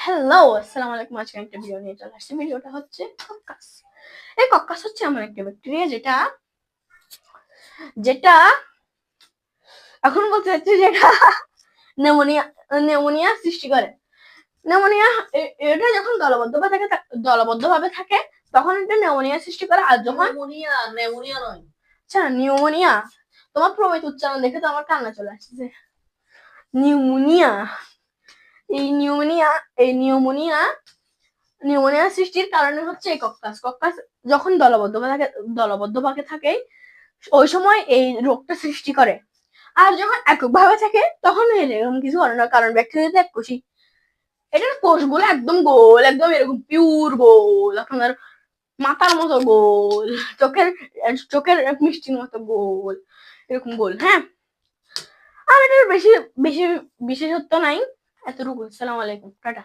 Hello, আসসালামু আলাইকুম। আজকে একটা ভিডিও নিয়ে চলে আসছি। ভিডিওটা হচ্ছে কক্কাস। এই কক্কাস হচ্ছে এমন একটা ব্যাকটেরিয়া যেটা যেটা এখন বলতে চাচ্ছি যেটা নিউমোনিয়া নিউমোনিয়া সৃষ্টি করে। নিউমোনিয়া এটা যখন দলবদ্ধভাবে থাকে তখন এটা নিউমোনিয়া সৃষ্টি করে। আর যখন নিউমোনিয়া নয়, আচ্ছা নিউমোনিয়া, তোমার প্রমিত উচ্চারণ দেখে তো আমার কান্না চলে আসছে। নিউমোনিয়া, এই নিউমোনিয়া সৃষ্টির কারণে হচ্ছে এই কক্কাস। যখন দলবদ্ধভাবে থাকে ওই সময় এই রোগটা সৃষ্টি করে। আর যখন এককভাবে থাকে তখন এরকম কিছু করে না, কারণ ব্যাকটেরিয়াতে এক কোষই। এটার কোষগুলো একদম গোল, একদম এরকম পিওর গোল, আপনার মাথার মতো গোল, চোখের মিষ্টির মতো গোল, এরকম গোল। হ্যাঁ, আর এটার বেশি বেশি বিশেষত্ব নাই। এতটুকু। আসসালামু আলাইকুম, টাটা।